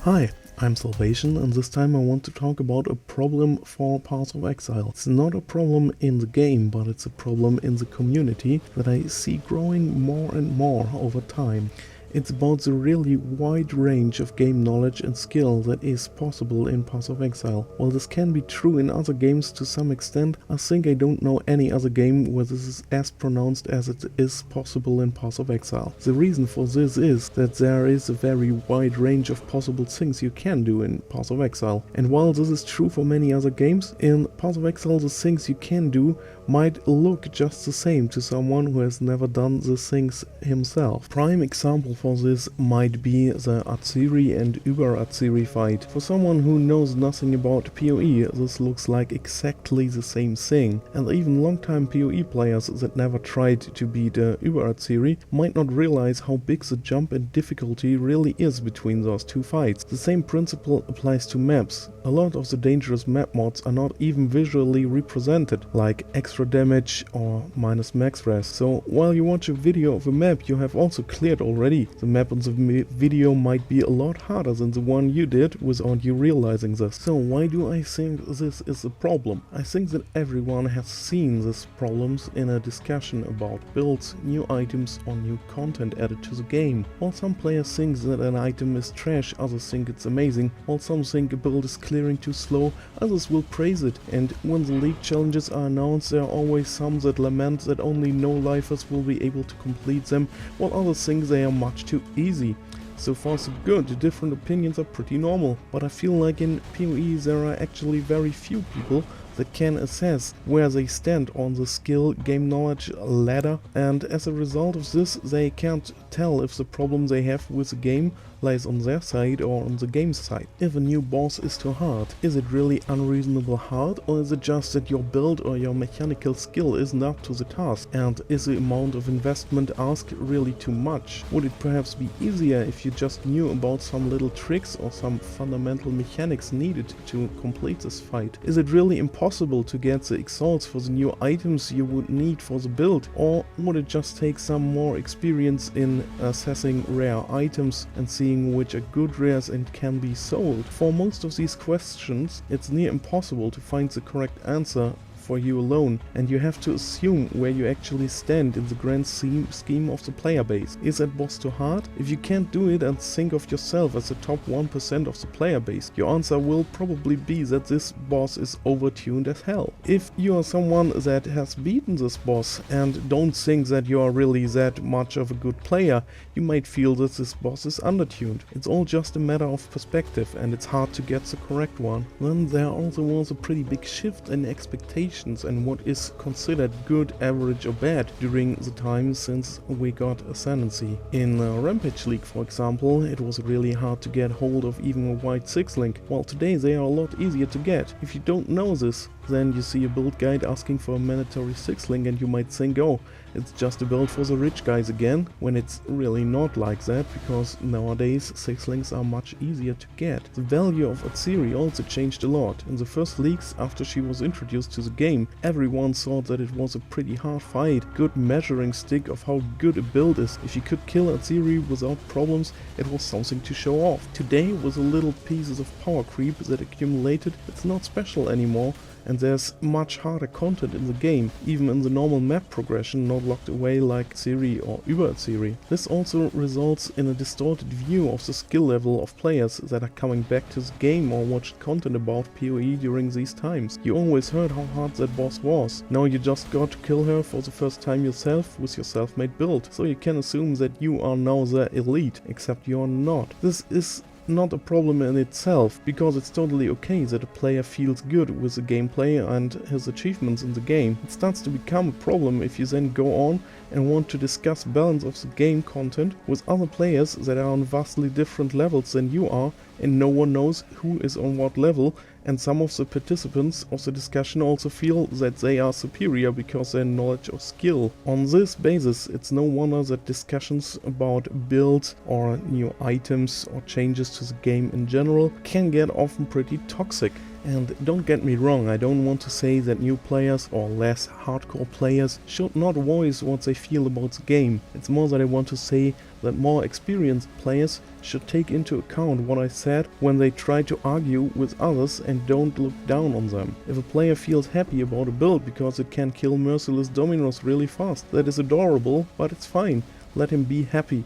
Hi, I'm Salvation, and this time I want to talk about a problem for Path of Exile. It's not a problem in the game, but it's a problem in the community that I see growing more and more over time. It's about the really wide range of game knowledge and skill that is possible in Path of Exile. While this can be true in other games to some extent, I think I don't know any other game where this is as pronounced as it is possible in Path of Exile. The reason for this is that there is a very wide range of possible things you can do in Path of Exile. And while this is true for many other games, in Path of Exile the things you can do might look just the same to someone who has never done the things himself. Prime example for this might be the Atziri and Uber Atziri fight. For someone who knows nothing about PoE, this looks like exactly the same thing, and even long-time PoE players that never tried to beat Uber Atziri might not realize how big the jump in difficulty really is between those two fights. The same principle applies to maps. A lot of the dangerous map mods are not even visually represented, like extra damage or minus max res. So while you watch a video of a map you have also cleared already, the map on the video might be a lot harder than the one you did without you realizing this. So why do I think this is a problem? I think that everyone has seen these problems in a discussion about builds, new items or new content added to the game. While some players think that an item is trash, others think it's amazing. While some think a build is clearing too slow, others will praise it. And when the league challenges are announced, there are always some that lament that only no-lifers will be able to complete them, while others think they are much too easy. So far so good, the different opinions are pretty normal, but I feel like in PoE there are actually very few people that can assess where they stand on the skill game knowledge ladder, and as a result of this they can't tell if the problem they have with the game lies on their side or on the game's side. If a new boss is too hard, is it really unreasonable hard, or is it just that your build or your mechanical skill isn't up to the task? And is the amount of investment asked really too much? Would it perhaps be easier if you just knew about some little tricks or some fundamental mechanics needed to complete this fight? Is it really impossible to get the exalts for the new items you would need for the build, or would it just take some more experience in assessing rare items and seeing which are good rares and can be sold? For most of these questions it's near impossible to find the correct answer for you alone, and you have to assume where you actually stand in the grand scheme of the player base. Is that boss too hard? If you can't do it and think of yourself as the top 1% of the player base, your answer will probably be that this boss is overtuned as hell. If you are someone that has beaten this boss and don't think that you are really that much of a good player, you might feel that this boss is undertuned. It's all just a matter of perspective, and it's hard to get the correct one. Then there also was a pretty big shift in expectations and what is considered good, average or bad during the time since we got Ascendancy. In Rampage League, for example, it was really hard to get hold of even a white 6-link, while today they are a lot easier to get. If you don't know this, then you see a build guide asking for a mandatory 6-link and you might think, oh, it's just a build for the rich guys again, when it's really not like that, because nowadays 6-links are much easier to get. The value of Atziri also changed a lot. In the first leaks after she was introduced to the game, everyone thought that it was a pretty hard fight, good measuring stick of how good a build is. If you could kill Atziri without problems, it was something to show off. Today, with the little pieces of power creep that accumulated, it's not special anymore, and there's much harder content in the game, even in the normal map progression, not locked away like Atziri or Uber Atziri. This also results in a distorted view of the skill level of players that are coming back to the game or watched content about PoE during these times. You always heard how hard that boss was. Now you just got to kill her for the first time yourself with your self-made build, so you can assume that you are now the elite, except you're not. This is not a problem in itself, because it's totally okay that a player feels good with the gameplay and his achievements in the game. It starts to become a problem if you then go on and want to discuss balance of the game content with other players that are on vastly different levels than you are, and no one knows who is on what level, and some of the participants of the discussion also feel that they are superior because their knowledge or skill. On this basis, it's no wonder that discussions about builds or new items or changes to the game in general can get often pretty toxic. And don't get me wrong, I don't want to say that new players or less hardcore players should not voice what they feel about the game. It's more that I want to say that more experienced players should take into account what I said when they try to argue with others and don't look down on them. If a player feels happy about a build because it can kill merciless dominos really fast, that is adorable, but it's fine. Let him be happy.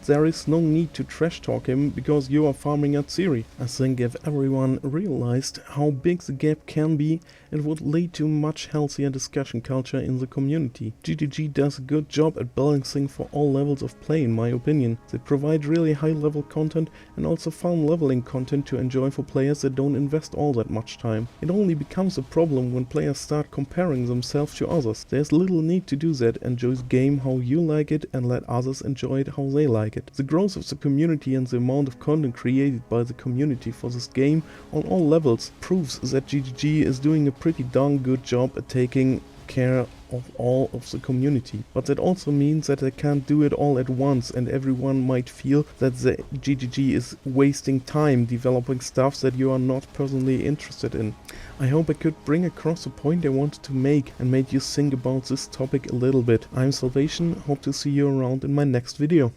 There is no need to trash talk him because you are farming at Siri. I think if everyone realized how big the gap can be, it would lead to much healthier discussion culture in the community. GGG does a good job at balancing for all levels of play in my opinion. They provide really high level content and also fun leveling content to enjoy for players that don't invest all that much time. It only becomes a problem when players start comparing themselves to others. There's little need to do that. Enjoy the game how you like it and let others enjoy it how they like it. The growth of the community and the amount of content created by the community for this game on all levels proves that GGG is doing a pretty darn good job at taking care of all of the community. But that also means that they can't do it all at once, and everyone might feel that the GGG is wasting time developing stuff that you are not personally interested in. I hope I could bring across the point I wanted to make and made you think about this topic a little bit. I'm Salvation, hope to see you around in my next video.